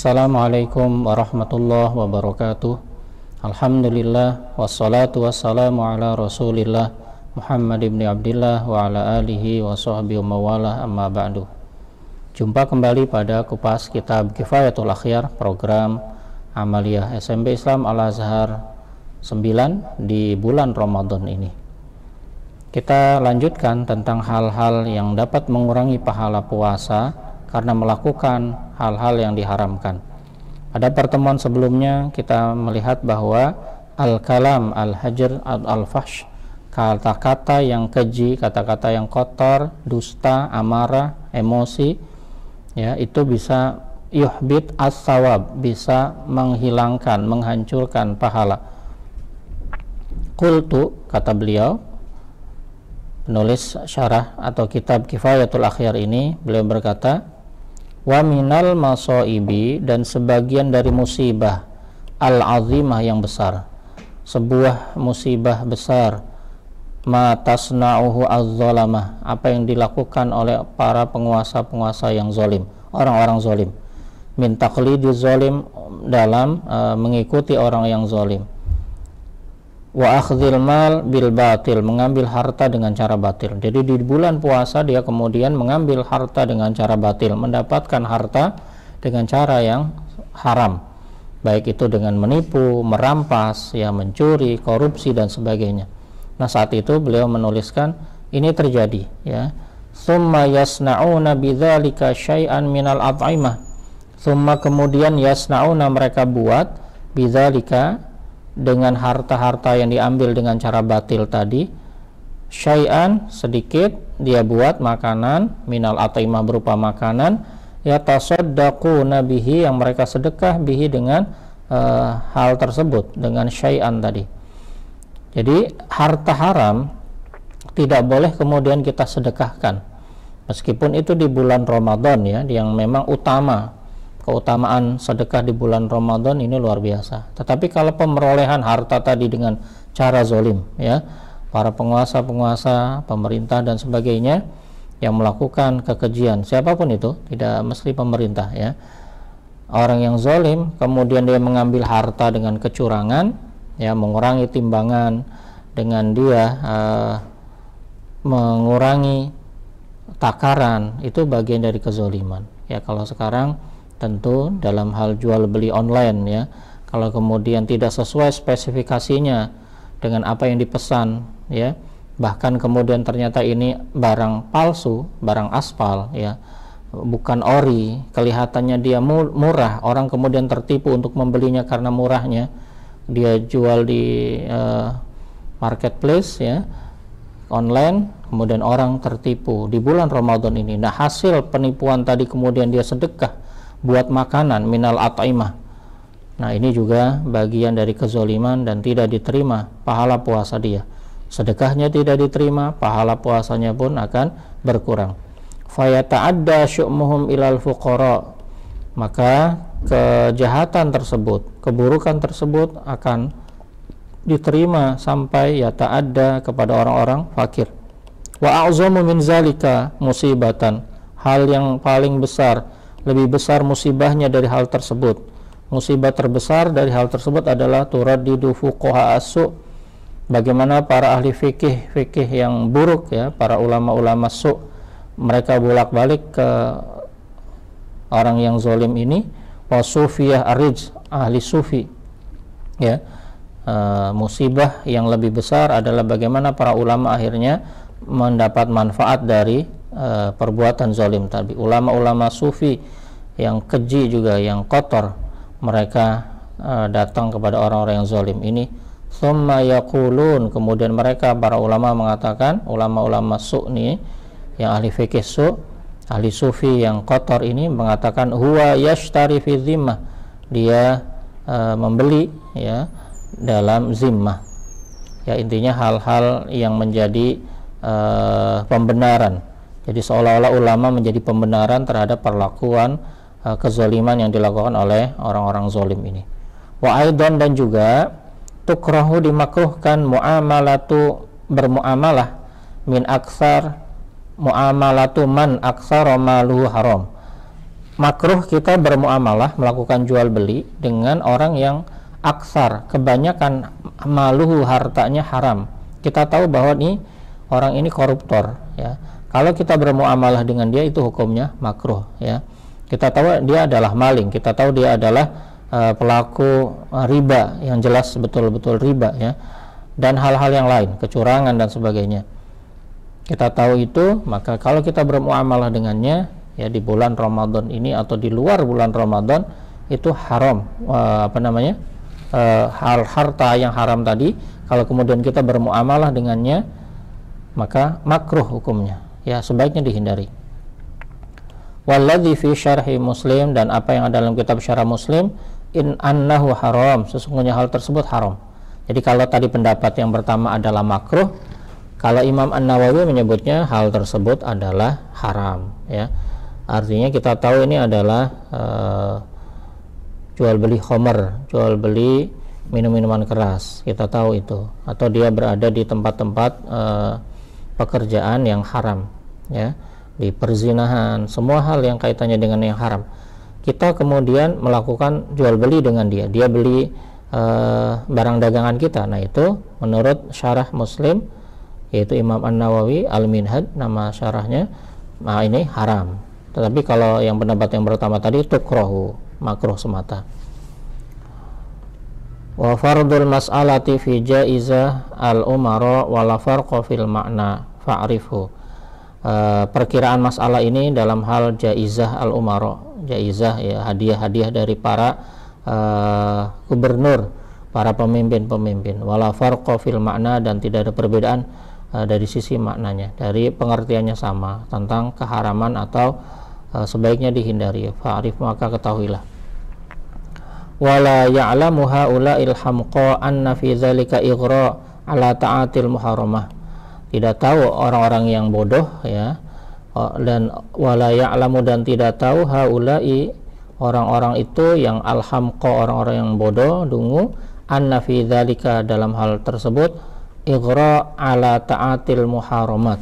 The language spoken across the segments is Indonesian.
Assalamualaikum warahmatullahi wabarakatuh. Alhamdulillah wassalatu wassalamu ala Rasulillah Muhammad ibn Abdillah wa ala alihi wa sahbihi wa mawalah, amma ba'du. Jumpa kembali pada kupas kitab Kifayatul Akhyar, program Amaliyah SMP Islam Al-Azhar 9 di bulan Ramadan ini. Kita lanjutkan tentang hal-hal yang dapat mengurangi pahala puasa karena melakukan hal-hal yang diharamkan. Pada pertemuan sebelumnya kita melihat bahwa al-kalam, al-hajr, al-fahsh, kata-kata yang keji, kata-kata yang kotor, dusta, amarah, emosi, ya, itu bisa yuhbit as-sawab, bisa menghilangkan, menghancurkan pahala. Qultu, kata beliau, penulis syarah atau kitab Kifayatul Akhyar ini, beliau berkata, wa minal masaibi, dan sebagian dari musibah al-azimah yang besar, sebuah musibah besar, ma tasna'uhu az-zalamah, apa yang dilakukan oleh para penguasa-penguasa yang zalim, orang-orang zalim, min taqlidiz zalim, dalam mengikuti orang yang zalim, wa akhdhil mal bil batil, mengambil harta dengan cara batil. Jadi di bulan puasa dia kemudian mengambil harta dengan cara batil, mendapatkan harta dengan cara yang haram, baik itu dengan menipu, merampas, ya, mencuri, korupsi dan sebagainya. Nah, saat itu beliau menuliskan ini terjadi, ya. Tsumma yasna'una bidzalika syai'an minal at'imah. Tsumma, kemudian yasna'una, mereka buat, bidzalika, dengan harta-harta yang diambil dengan cara batil tadi, syai'an, sedikit, dia buat makanan, minal at'imah, berupa makanan, yatasaddaquna bihi, yang mereka sedekah, bihi, dengan hal tersebut, dengan syai'an tadi. Jadi harta haram tidak boleh kemudian kita sedekahkan, meskipun itu di bulan Ramadan, ya, yang memang utama. Keutamaan sedekah di bulan Ramadan ini luar biasa. Tetapi kalau pemerolehan harta tadi dengan cara zolim, ya, para penguasa-penguasa, pemerintah dan sebagainya yang melakukan kekejian, siapapun itu, tidak mesti pemerintah, ya, orang yang zolim, kemudian dia mengambil harta dengan kecurangan, ya, mengurangi timbangan, dengan dia mengurangi takaran, itu bagian dari kezoliman. Ya, kalau sekarang tentu dalam hal jual beli online, ya, kalau kemudian tidak sesuai spesifikasinya dengan apa yang dipesan, ya, bahkan kemudian ternyata ini barang palsu, barang aspal, ya, bukan ori, kelihatannya dia murah, orang kemudian tertipu untuk membelinya karena murahnya, dia jual di marketplace, ya, online, kemudian orang tertipu di bulan Ramadan ini. Nah, hasil penipuan tadi kemudian dia sedekah buat makanan, minal at'imah. Nah, ini juga bagian dari kezoliman dan tidak diterima pahala puasa dia. Sedekahnya tidak diterima, pahala puasanya pun akan berkurang. Fayata'adda syu'muhum ilal fuqara, maka kejahatan tersebut, keburukan tersebut akan diterima sampai yata'adda kepada orang-orang fakir. Wa a'zamu min zalika musibatan, hal yang paling besar, lebih besar musibahnya dari hal tersebut. Musibah terbesar dari hal tersebut adalah turaddidu fuqaha as-su', bagaimana para ahli fikih yang buruk, ya, para ulama-ulama su', mereka bolak-balik ke orang yang zalim ini, wa sufiyah arij, ahli sufi, ya. Musibah yang lebih besar adalah bagaimana para ulama akhirnya mendapat manfaat dari perbuatan zalim tadi. Ulama-ulama sufi yang keji juga, yang kotor, mereka datang kepada orang-orang yang zalim ini. Tsumma yaqulun, kemudian mereka, para ulama mengatakan, ulama-ulama su' nih, yang ahli fikih su', ahli sufi yang kotor ini mengatakan, huwa yashtari fi zimmah, dia membeli, ya, dalam zimmah, ya, intinya hal-hal yang menjadi pembenaran. Jadi seolah-olah ulama menjadi pembenaran terhadap perlakuan kezaliman yang dilakukan oleh orang-orang zalim ini. Wa aidan, dan juga tukrahu, dimakruhkan, muamalatu, bermuamalah, min aksar, muamalatu man aksar maluhu haram, makruh kita bermuamalah, melakukan jual beli dengan orang yang aksar, kebanyakan maluhu, hartanya haram. Kita tahu bahwa orang ini koruptor, ya. Kalau kita bermuamalah dengan dia, itu hukumnya makruh, ya. Kita tahu dia adalah maling, kita tahu dia adalah pelaku riba yang jelas betul-betul riba, ya, dan hal-hal yang lain, kecurangan dan sebagainya. Kita tahu itu, maka kalau kita bermuamalah dengannya, ya, di bulan Ramadan ini atau di luar bulan Ramadan, itu haram, hal harta yang haram tadi. Kalau kemudian kita bermuamalah dengannya, maka makruh hukumnya, ya, sebaiknya dihindari. Walladzi fi syarhi Muslim, dan apa yang ada dalam kitab syarah Muslim, in annahu haram, sesungguhnya hal tersebut haram. Jadi kalau tadi pendapat yang pertama adalah makruh, kalau Imam An-Nawawi menyebutnya hal tersebut adalah haram, ya. Artinya kita tahu ini adalah jual beli khamr, jual beli minum-minuman keras, kita tahu itu, atau dia berada di tempat-tempat pekerjaan yang haram, ya, di perzinahan, semua hal yang kaitannya dengan yang haram. Kita kemudian melakukan jual beli dengan dia beli barang dagangan kita. Nah, itu menurut syarah Muslim, yaitu Imam An-Nawawi Al-Minhaj nama syarahnya, nah ini haram. Tetapi kalau yang pendapat yang pertama tadi, tukrahu, makruh semata. Wa fardul mas'alati fi jaizah al-umara wa la farqa fil ma'na fa'rifhu. Perkiraan masalah ini dalam hal jaizah al-umara, jaizah, ya, hadiah-hadiah dari para gubernur, para pemimpin-pemimpin. Wala farqa fil makna, dan tidak ada perbedaan dari sisi maknanya, dari pengertiannya sama tentang keharaman atau sebaiknya dihindari. Fa'rif, maka ketahuilah. Wala ya'lamu haula'il hamqa anna fi dzalika ighra ala ta'atil muharramah. Tidak tahu orang-orang yang bodoh, ya, dan wala ya'lamu, dan tidak tahu haula'i, orang-orang itu yang alhamqa, orang-orang yang bodoh, dungu, anna fi dzalika, dalam hal tersebut, ighra ala ta'atil muharramat,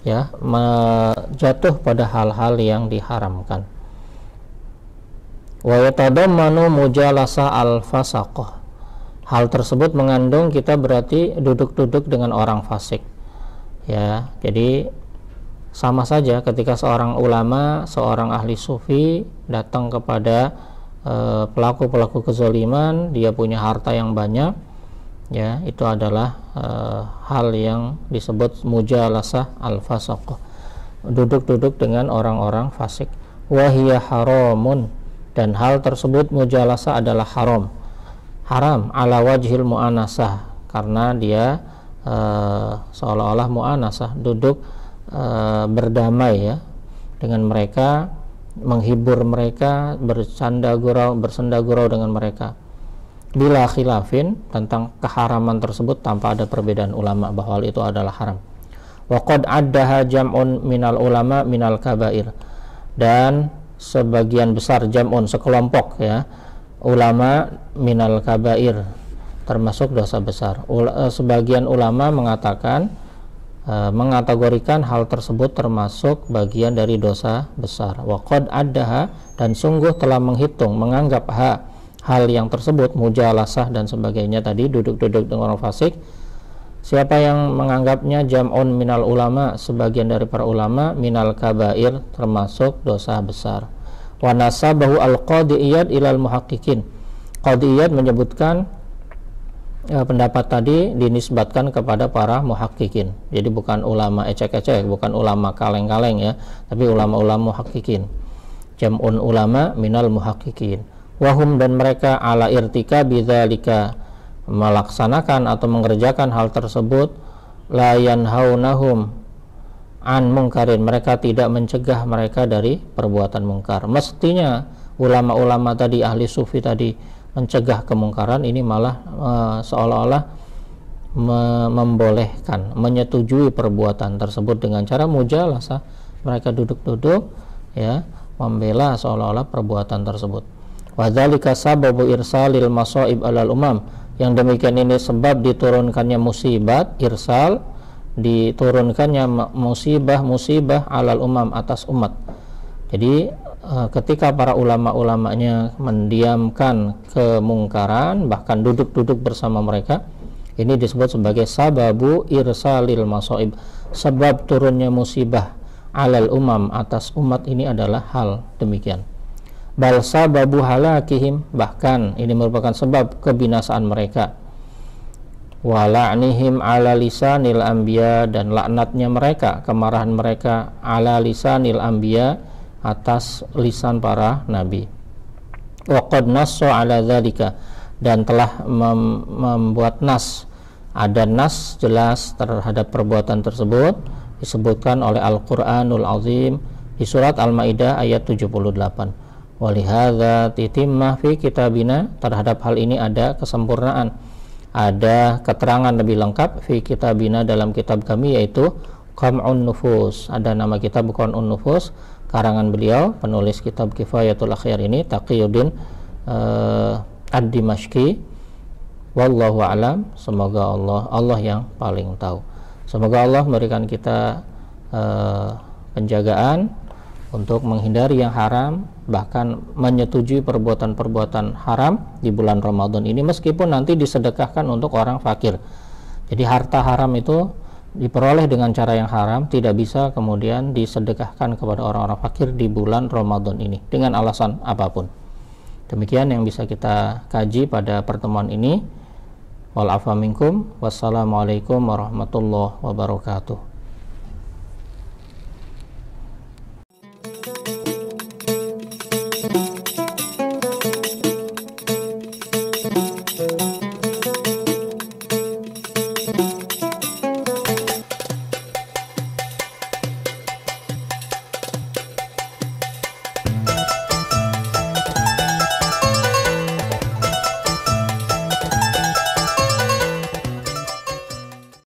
ya, jatuh pada hal-hal yang diharamkan. Wa yatadammanu mujalasa al-fasaqah. Hal tersebut mengandung kita berarti duduk-duduk dengan orang fasik, ya. Jadi sama saja ketika seorang ulama, seorang ahli sufi datang kepada pelaku-pelaku kezaliman, dia punya harta yang banyak, ya, itu adalah hal yang disebut mujalasah al-fasaqah, duduk-duduk dengan orang-orang fasik. Wahiyya haramun, dan hal tersebut mujalasah adalah haram ala wajhil mu'anasah, karena dia seolah-olah mu'anasah, duduk berdamai, ya, dengan mereka, menghibur mereka, bersenda gurau dengan mereka, bila khilafin, tentang keharaman tersebut tanpa ada perbedaan ulama bahwa itu adalah haram. Wa qad addaha jam'un minal ulama minal kabair, dan sebagian besar, jam'un sekelompok, ya, ulama minal kabair, termasuk dosa besar. Sebagian ulama mengatakan, mengategorikan hal tersebut termasuk bagian dari dosa besar. Wa qad addaha, dan sungguh telah menghitung, menganggap hal yang tersebut, mujalasah dan sebagainya tadi, duduk-duduk dengan orang fasik. Siapa yang menganggapnya jam'un minal ulama, sebagian dari para ulama, minal kabair, termasuk dosa besar. Wa nasabahu al-qadiyat ilal muhaqqiqin. Qadiyat menyebutkan pendapat tadi dinisbatkan kepada para muhaqqiqin. Jadi bukan ulama ecek-ecek, bukan ulama kaleng-kaleng, ya, tapi ulama-ulama muhaqqiqin. Jam'un ulama minal muhaqqiqin. Wahum, dan mereka ala irtika bidzalika, melaksanakan atau mengerjakan hal tersebut, la yanhaunahum an mungkarin, mereka tidak mencegah mereka dari perbuatan mungkar. Mestinya ulama-ulama tadi, ahli sufi tadi, mencegah kemungkaran, ini malah seolah-olah membolehkan, menyetujui perbuatan tersebut dengan cara mujalasah, mereka duduk-duduk, ya, membela seolah-olah perbuatan tersebut. Wadzalika sababu irsalil masaib alal umam, yang demikian ini sebab diturunkannya musibat, irsal, diturunkannya musibah alal umam, atas umat. Jadi ketika para ulama-ulamanya mendiamkan kemungkaran, bahkan duduk-duduk bersama mereka, ini disebut sebagai sababu irsalil masaib, sebab turunnya musibah alal umam, atas umat ini adalah hal demikian. Bal sababu halakihim, bahkan ini merupakan sebab kebinasaan mereka. Wa la'nihim ala lisanil anbiya, dan laknatnya mereka, kemarahan mereka ala lisanil anbiya, atas lisan para nabi. Wa qad nassa ala dzalika, dan telah membuat nas, ada nas jelas terhadap perbuatan tersebut, disebutkan oleh Al-Qur'anul Azim di surat Al-Maidah ayat 78. Walihadza titimmah fi kitabina, terhadap hal ini ada kesempurnaan, ada keterangan lebih lengkap fi kitabina, dalam kitab kami, yaitu Qam'un Nufus. Ada nama kitab Qam'un Nufus, karangan beliau penulis kitab Kifayatul Akhyar ini, Taqiyuddin Ad-Dimashqi. Wallahu a'lam. Semoga Allah yang paling tahu. Semoga Allah memberikan kita penjagaan untuk menghindari yang haram, bahkan menyetujui perbuatan-perbuatan haram di bulan Ramadan ini, meskipun nanti disedekahkan untuk orang fakir. Jadi harta haram itu diperoleh dengan cara yang haram, tidak bisa kemudian disedekahkan kepada orang-orang fakir di bulan Ramadan ini dengan alasan apapun. Demikian yang bisa kita kaji pada pertemuan ini. Wal afa minkum, wassalamualaikum warahmatullahi wabarakatuh.